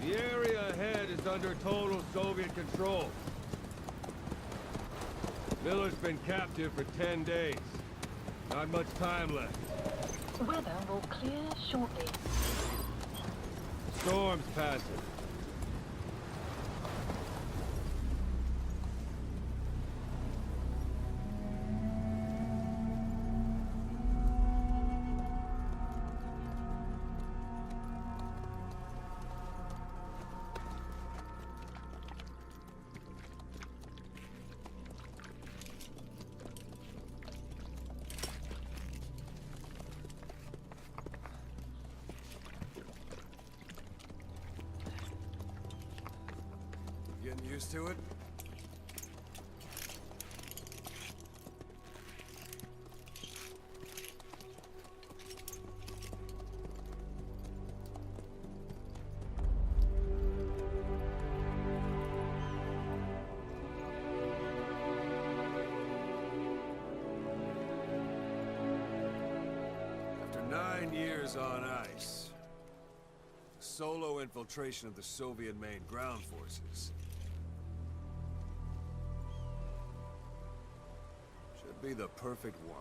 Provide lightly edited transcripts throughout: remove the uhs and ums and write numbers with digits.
The area ahead is under total Soviet control. Miller's been captive for 10 days. Not much time left. Weather will clear shortly. Storm's passing. Getting used to it? After 9 years on ice, solo infiltration of the Soviet main ground forces should be the perfect one.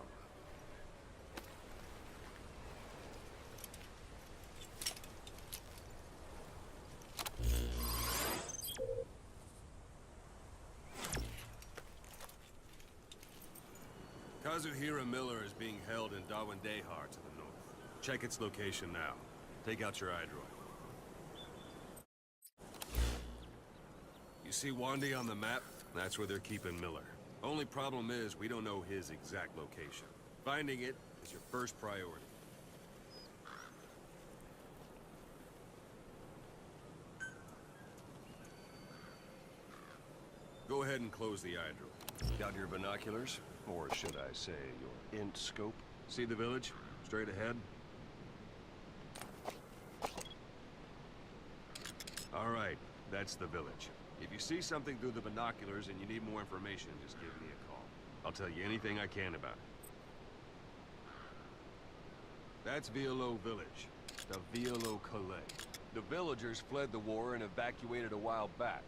Kazuhira Miller is being held in Dawandehar to the north. Check its location now. Take out your iDroid. You see Wandy on the map? That's where they're keeping Miller. Only problem is, we don't know his exact location. Finding it is your first priority. Go ahead and close the iDroid. Got your binoculars? Or should I say, your int scope? See the village? Straight ahead? All right, that's the village. If you see something through the binoculars and you need more information, just give me a call. I'll tell you anything I can about it. That's Violo Village. The Violo Calais. The villagers fled the war and evacuated a while back.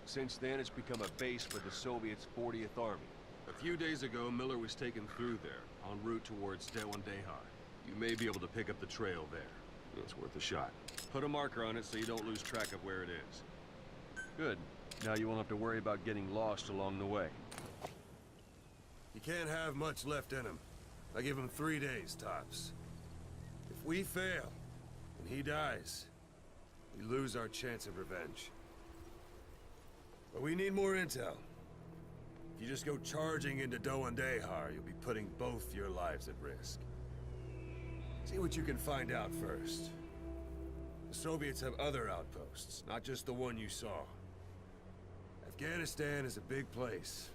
Since then, it's become a base for the Soviets' 40th Army. A few days ago, Miller was taken through there, en route towards Dawandehar. You may be able to pick up the trail there. It's worth a shot. Put a marker on it so you don't lose track of where it is. Good. Now you won't have to worry about getting lost along the way. You can't have much left in him. I give him 3 days, tops. If we fail, and he dies, we lose our chance of revenge. But we need more intel. If you just go charging into Dawandehar, you'll be putting both your lives at risk. See what you can find out first. The Soviets have other outposts, not just the one you saw. Afghanistan is a big place.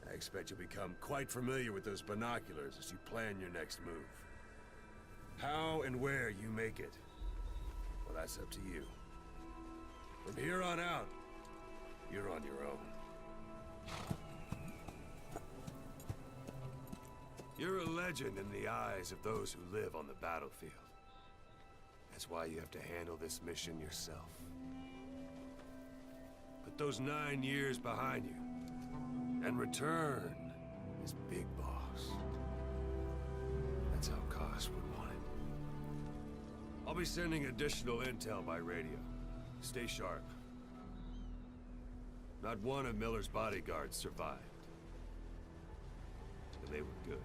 I expect you'll become quite familiar with those binoculars as you plan your next move. How and where you make it, well, that's up to you. From here on out, you're on your own. You're a legend in the eyes of those who live on the battlefield. That's why you have to handle this mission yourself. Put those 9 years behind you, and return as Big Boss. That's how Koss would want it. I'll be sending additional intel by radio. Stay sharp. Not one of Miller's bodyguards survived. And they were good.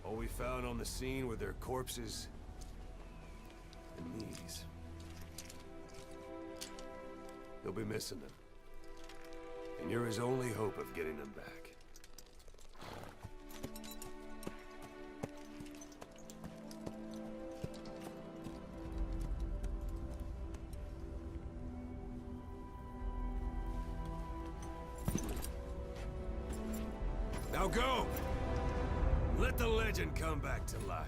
All we found on the scene were their corpses and knees. They'll be missing them. And you're his only hope of getting them back. Now go! Let the legend come back to life.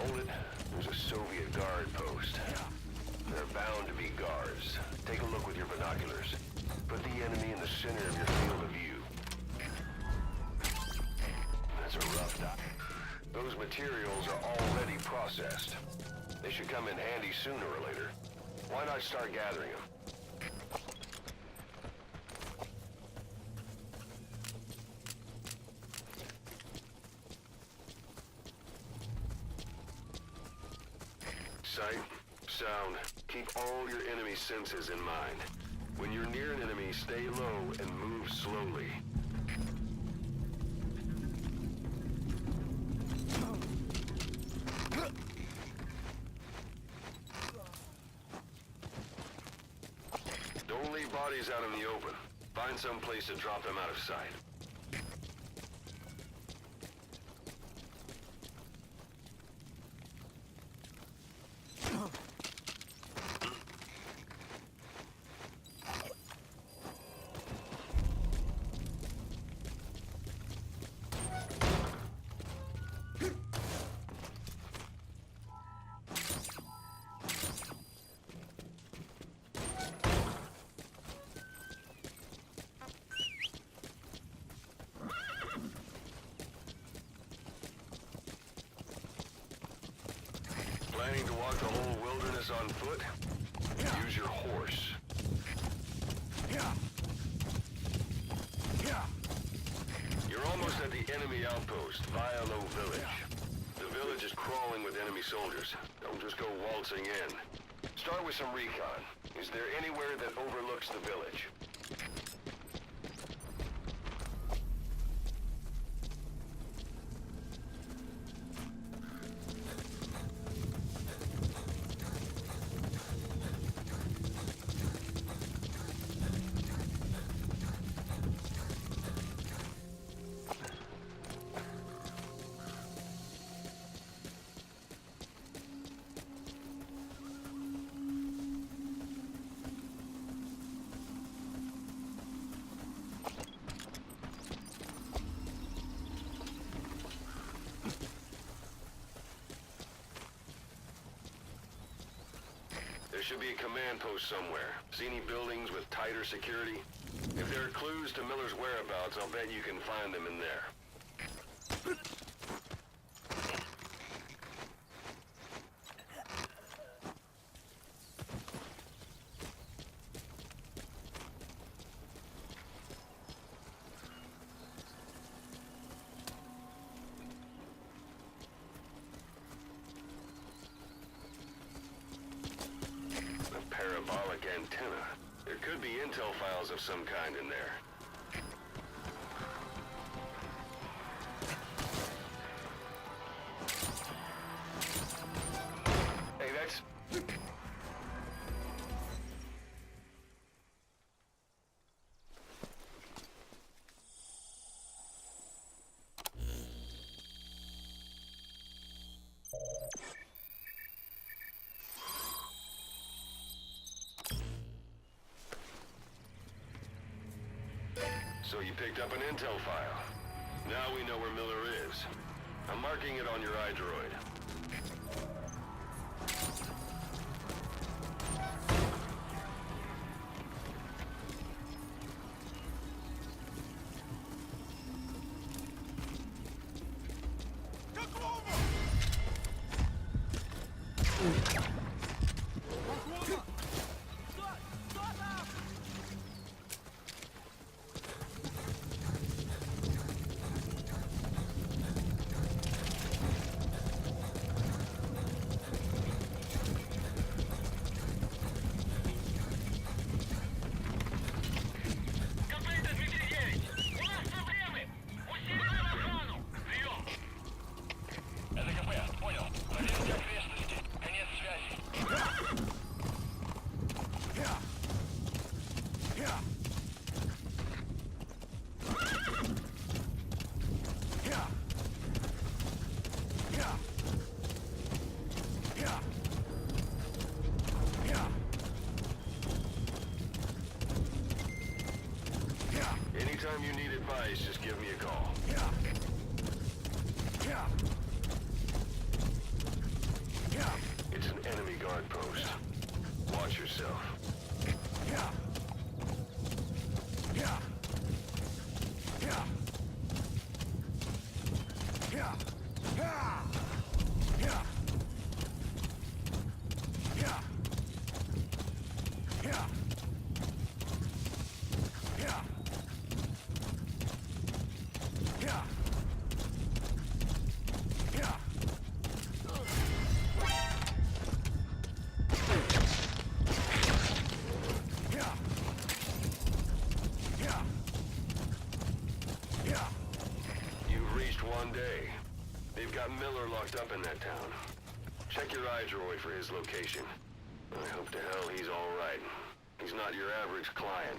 Hold it. There's a Soviet guard post. There are bound to be guards. Take a look with your binoculars. Put the enemy in the center of your field of view. That's a rough dot. Those materials are already processed. They should come in handy sooner or later. Why not start gathering them? Sight, sound, keep all your enemy senses in mind. When you're near an enemy, stay low and move slowly. Don't leave bodies out in the open. Find some place to drop them out of sight. Planning to walk the whole wilderness on foot? Use your horse. You're almost at the enemy outpost, Vialo Village. The village is crawling with enemy soldiers. Don't just go waltzing in. Start with some recon. Is there anywhere that overlooks the village? There should be a command post somewhere. See any buildings with tighter security? If there are clues to Miller's whereabouts, I'll bet you can find them in there. Parabolic antenna. There could be intel files of some kind in there. Hey, that's... So you picked up an intel file. Now we know where Miller is. I'm marking it on your iDroid. Это КП, понял. Проверьте окрестности. Конец связи. outpost. Watch yourself. You've reached one day. They've got Miller locked up in that town. Check your iDroid for his location. I hope to hell he's all right. He's not your average client.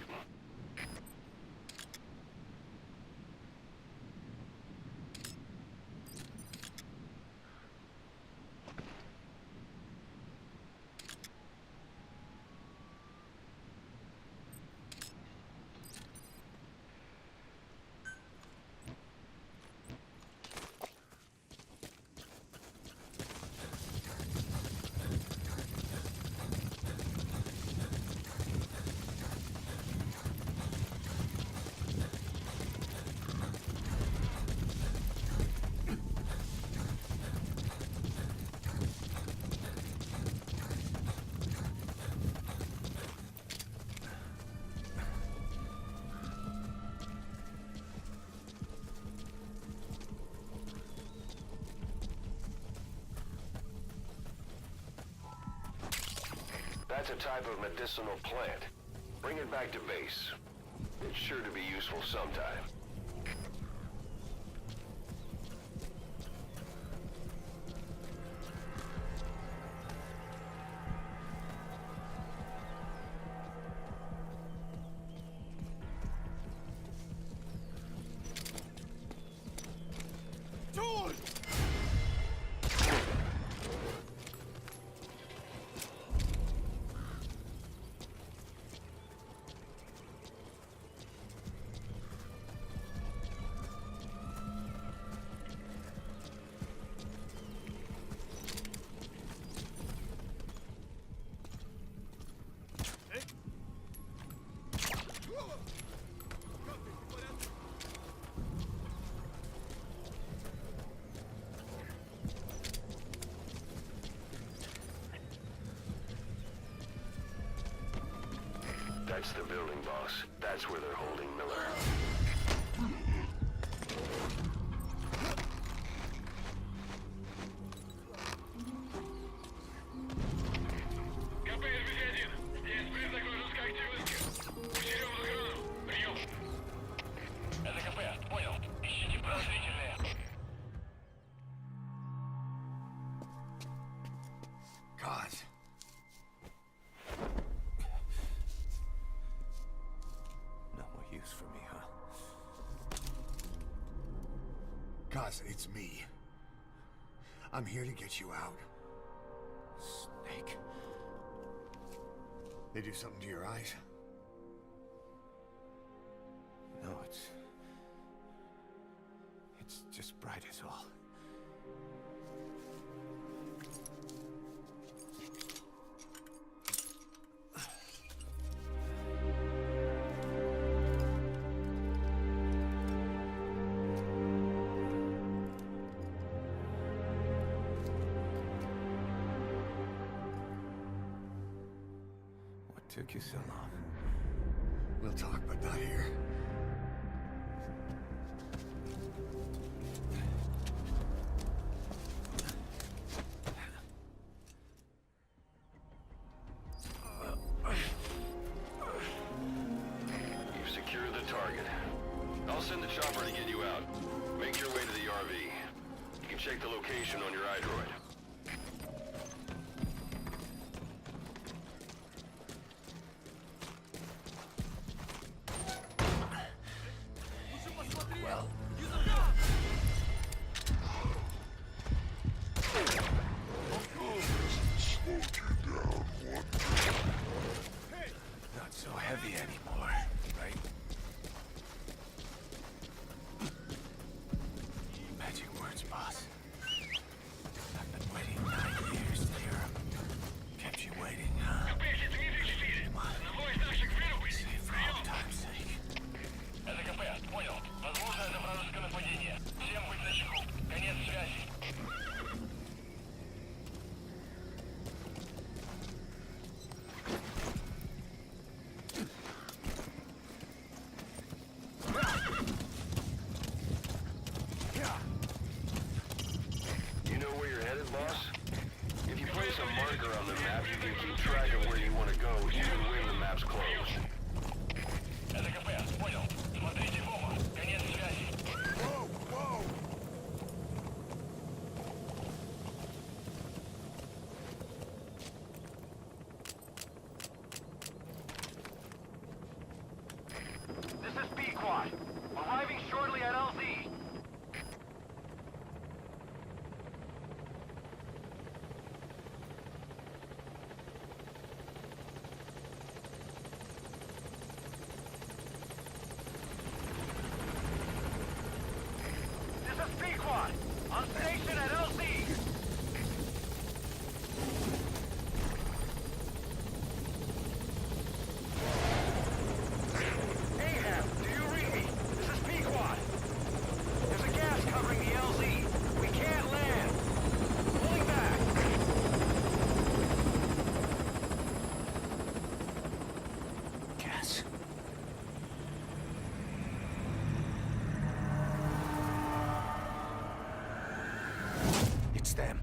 That's a type of medicinal plant. Bring it back to base. It's sure to be useful sometime. That's the building, boss. That's where they're holding Miller. God. No more use for me, huh? Cause it's me. I'm here to get you out. Snake. They do something to your eyes? No, it's just bright as all. What took you so long? We'll talk, but not here. You've secured the target. I'll send the chopper to get you out. Make your way to the RV. You can check the location on your iDroid. Well, not so heavy anymore, right? Magic words, boss. I've been waiting 9 years to hear 'em. Kept you waiting. boss? If you place a marker on the map, you can keep track of where you want to go even when the map's closed. Whoa, whoa! This is Pequod. Arriving shortly at LZ. This is Pequod. On station at LZ. Ahab, do you read me? This is Pequod. There's a gas covering the LZ. We can't land. Pulling back. Gas. It's them.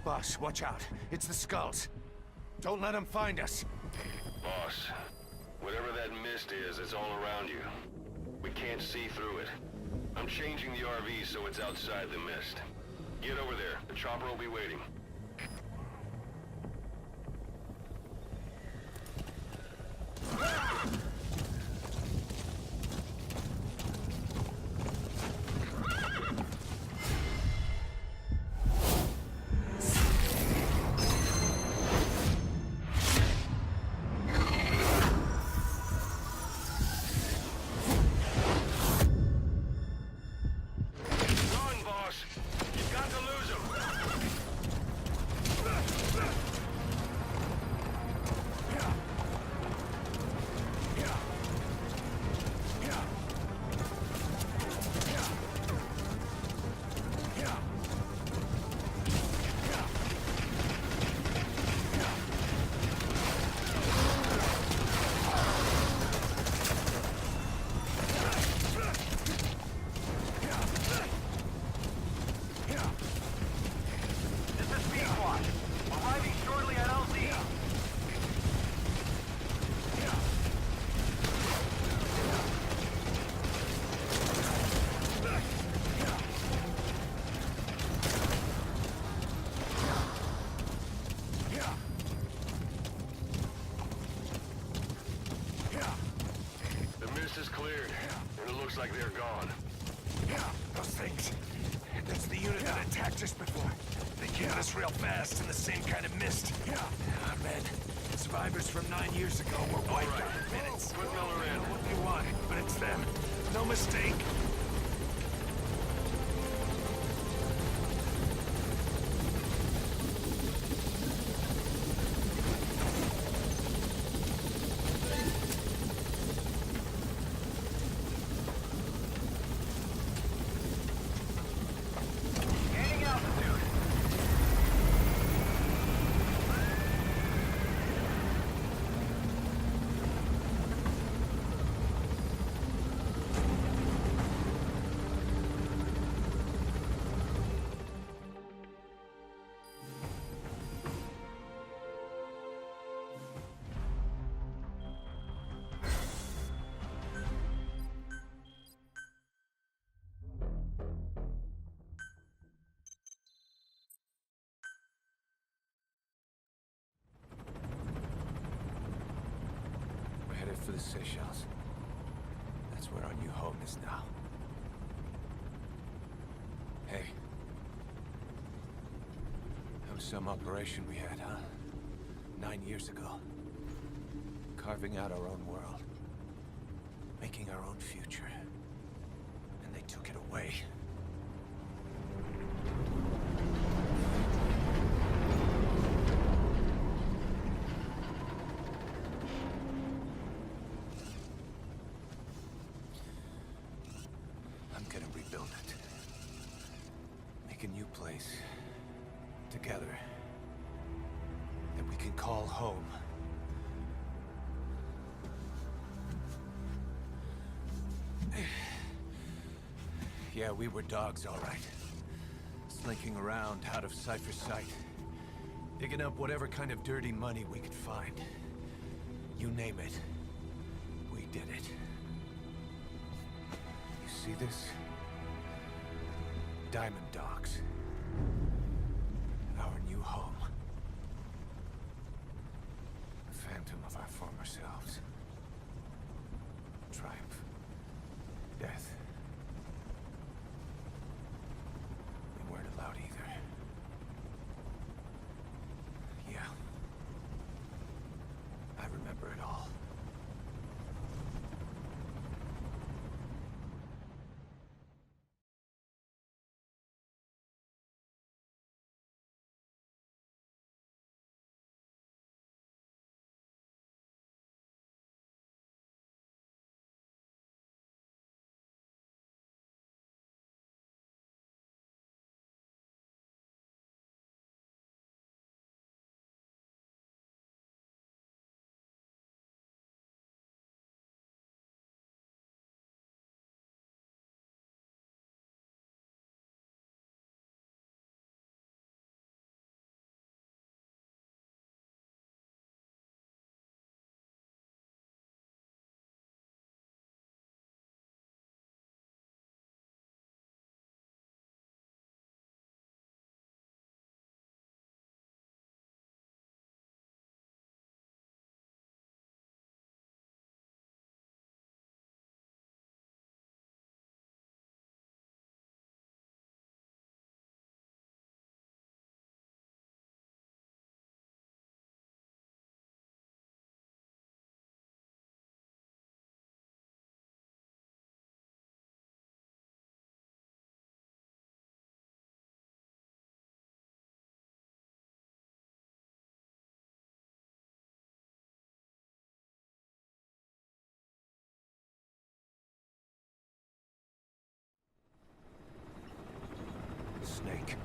Boss, watch out. It's the skulls. Don't let them find us. Boss, whatever that mist is, it's all around you. We can't see through it. I'm changing the RV so it's outside the mist. Get over there. The chopper will be waiting. Run, boss! You've got to lose him! This is Pequod. Arriving shortly at LZ. The mist is cleared, and it looks like they're gone. Those things. That's the unit that attacked us before. They killed us real fast in the same kind of mist. Ah, man. Survivors from 9 years ago were wiped out in minutes. Put Miller in. What they want, but it's them. No mistake. Gaining altitude. We're headed for the Seychelles. That's where our new home is now. Hey. That was some operation we had, huh? 9 years ago. Carving out our own world. Making our own future. And they took it away. place, together, that we can call home. Yeah, we were dogs, all right. Slinking around out of Cypher's sight. Digging up whatever kind of dirty money we could find. You name it. We did it. You see this? Diamond Dogs. Our new home. A phantom of our former selves. Triumph. Death. We weren't allowed either. Yeah. I remember it all. Snake.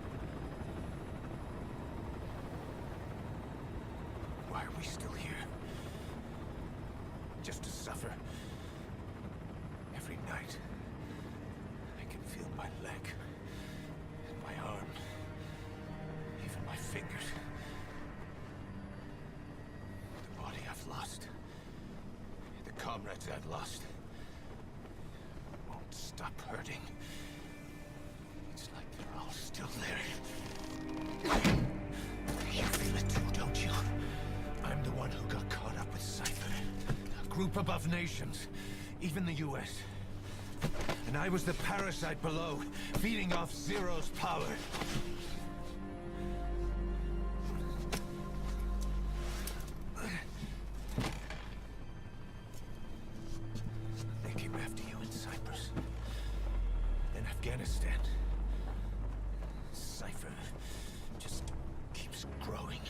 Why are we still here? Just to suffer? Every night, I can feel my leg, and my arm, even my fingers. The body I've lost, the comrades I've lost, won't stop hurting. It's like they're all still there. You feel it too, don't you? I'm the one who got caught up with Cypher. A group above nations, even the US. And I was the parasite below, feeding off Zero's power. They came after you in Cyprus. Then Afghanistan. Cypher just keeps growing.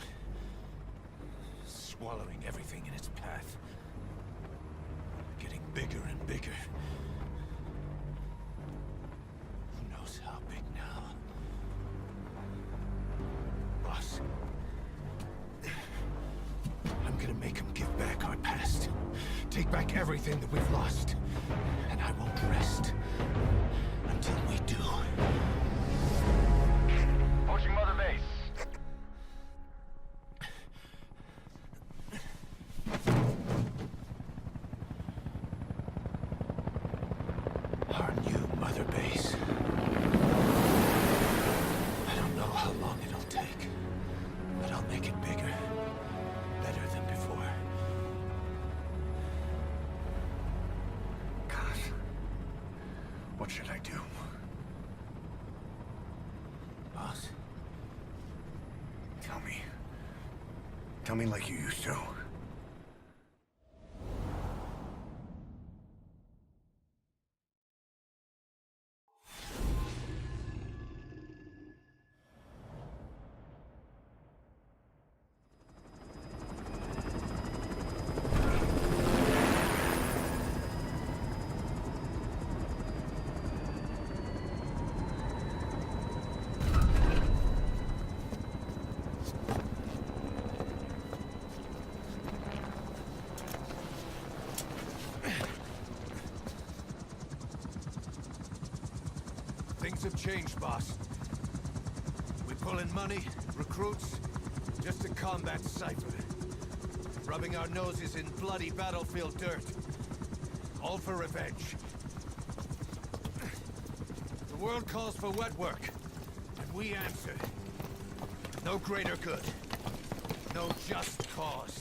Swallowing everything in its path. Getting bigger and bigger. Who knows how big now? Boss. I'm gonna make them give back our past. Take back everything that we've lost. And I won't rest until we do. Approaching Mother Base. Our new mother base. I don't know how long it'll take, but I'll make it bigger. Better than before. God. What should I do? Boss? Tell me. Tell me like you used to. Things have changed, boss. We pull in money, recruits, just to combat Cypher. Rubbing our noses in bloody battlefield dirt. All for revenge. The world calls for wet work, and we answer. No greater good. No just cause.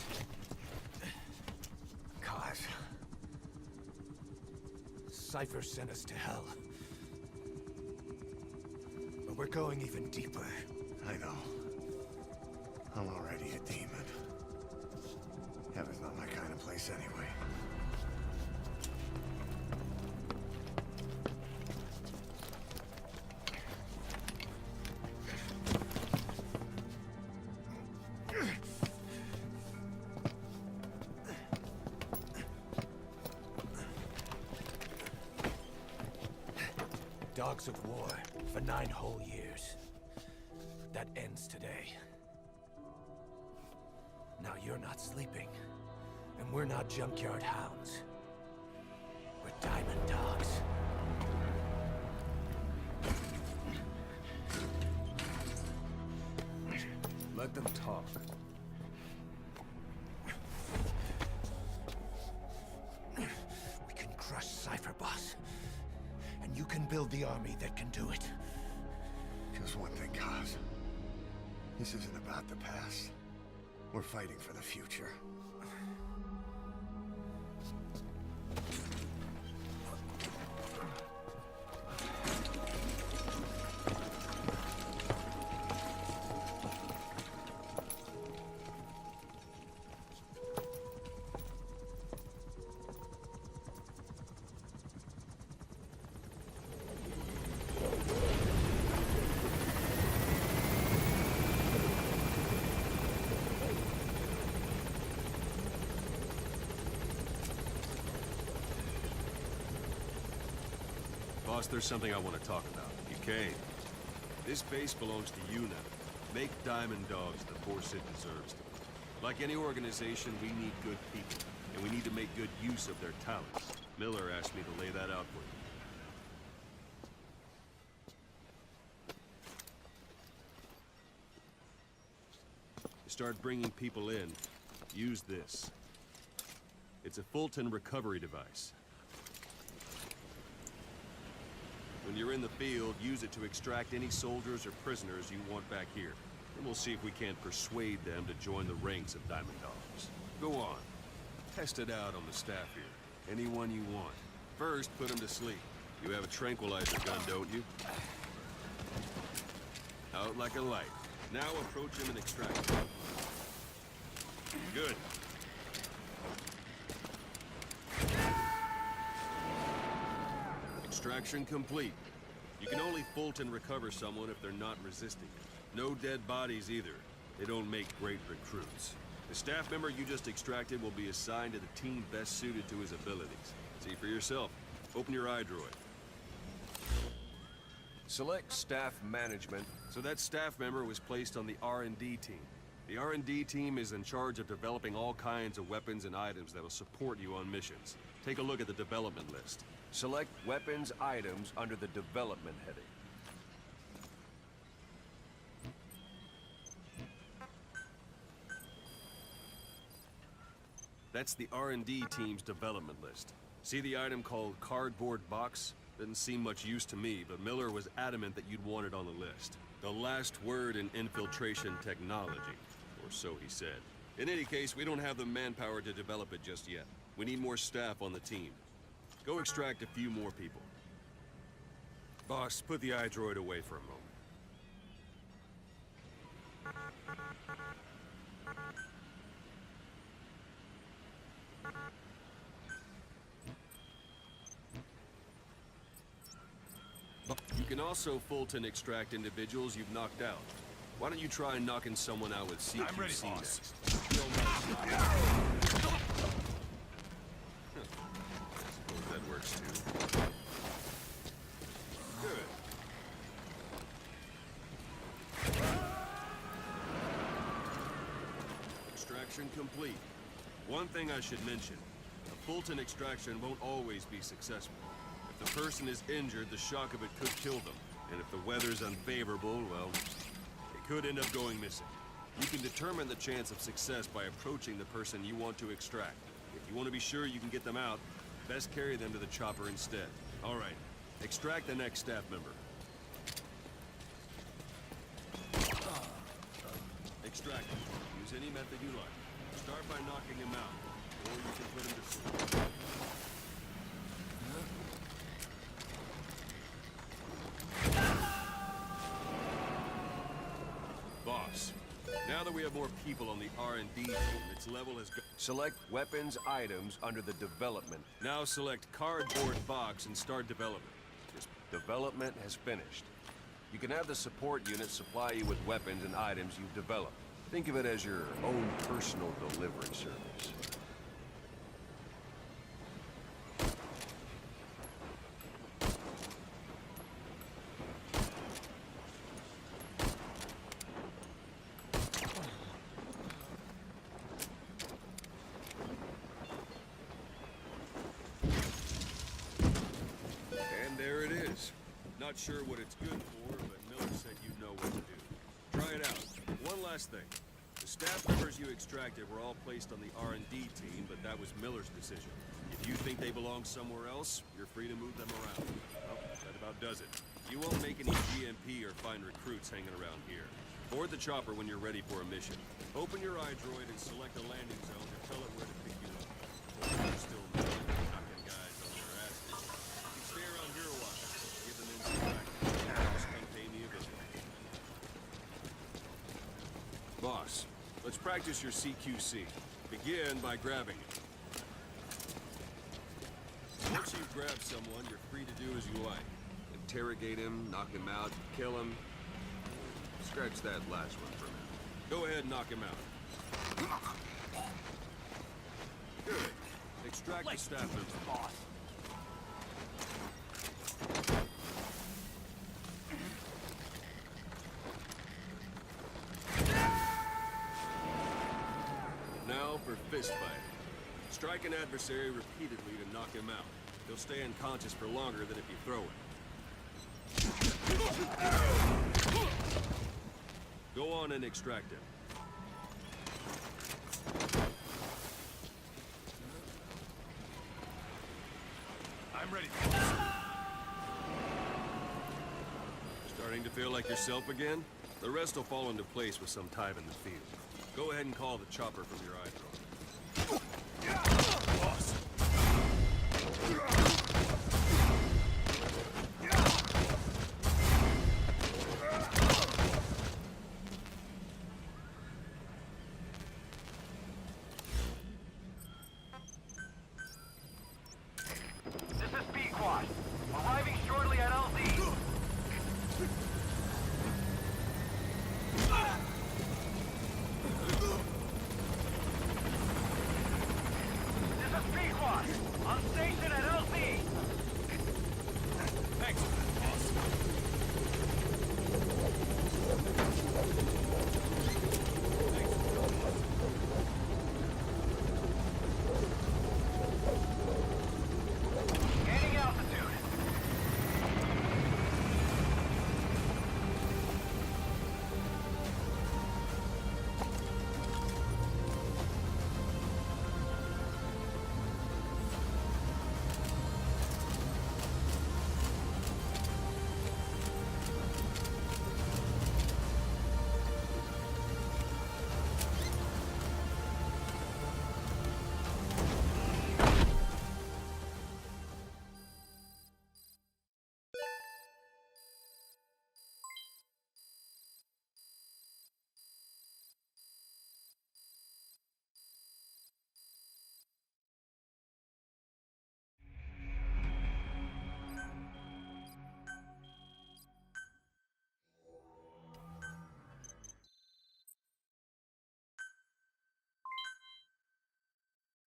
Cause. Cypher sent us to hell. But we're going even deeper. I know. I'm already a demon. Heaven's not my kind of place anyway. Dogs of war for 9 whole years. That ends today. Now you're not sleeping, and we're not junkyard hounds. We're diamond dogs. Let them talk. We can crush Cypher, boss. And you can build the army that can do it. Just one thing, Kaz. This isn't about the past. We're fighting for the future. Boss, there's something I want to talk about. You came. This base belongs to you now. Make Diamond Dogs the force it deserves to be. Like any organization, we need good people, and we need to make good use of their talents. Miller asked me to lay that out for you. To start bringing people in, use this. It's a Fulton recovery device. When you're in the field, use it to extract any soldiers or prisoners you want back here. And we'll see if we can't persuade them to join the ranks of Diamond Dogs. Go on. Test it out on the staff here. Anyone you want. First, put them to sleep. You have a tranquilizer gun, don't you? Out like a light. Now approach him and extract him. Good. Extraction complete. You can only Fulton recover someone if they're not resisting. No dead bodies either. They don't make great recruits. The staff member you just extracted will be assigned to the team best suited to his abilities. See for yourself. Open your iDroid. Select staff management. So that staff member was placed on the R&D team. The R&D team is in charge of developing all kinds of weapons and items that will support you on missions. Take a look at the development list. Select weapons items under the development heading. That's the R&D team's development list. See the item called cardboard box? Didn't seem much use to me, but Miller was adamant that you'd want it on the list. The last word in infiltration technology, or so he said. In any case, we don't have the manpower to develop it just yet. We need more staff on the team. Go extract a few more people. Boss, put the iDroid away for a moment. You can also Fulton extract individuals you've knocked out. Why don't you try knocking someone out with CQC I'm ready, next? Suppose that works too. Good. Extraction complete. One thing I should mention. A Fulton extraction won't always be successful. If the person is injured, the shock of it could kill them. And if the weather's unfavorable, well, it could end up going missing. You can determine the chance of success by approaching the person you want to extract. If you want to be sure you can get them out, best carry them to the chopper instead. All right, extract the next staff member. Extract him. Use any method you like. Start by knocking him out, or you can put him to sleep. Boss, now that we have more people on the R&D team, its level has gone. Select weapons items under the development. Now select cardboard box and start development. Development has finished. You can have the support unit supply you with weapons and items you've developed. Think of it as your own personal delivery service. And there it is. Not sure what it's good for, but Miller said you'd know what to do. Try it out. One last thing. The staff members you extracted were all placed on the R&D team, but that was Miller's decision. If you think they belong somewhere else, you're free to move them around. Well, that about does it. You won't make any GMP or find recruits hanging around here. Board the chopper when you're ready for a mission. Open your iDroid and select a landing zone to tell it where to pick you up. You're still knocking guys on their asses. You can stay around here a while. Give them in some practice. Just come pay me a visit. Boss, let's practice your CQC. Begin by grabbing it. Once you've grabbed someone, you're free to do as you like. Interrogate him, knock him out, kill him. Scratch that last one for a minute. Go ahead and knock him out. Good. Extract the staff member. Boss. Now for fist fighting. Strike an adversary repeatedly to knock him out. He'll stay unconscious for longer than if you throw him. Go on and extract him. I'm ready. Starting to feel like yourself again? The rest will fall into place with some time in the field. Go ahead and call the chopper from your iDroid.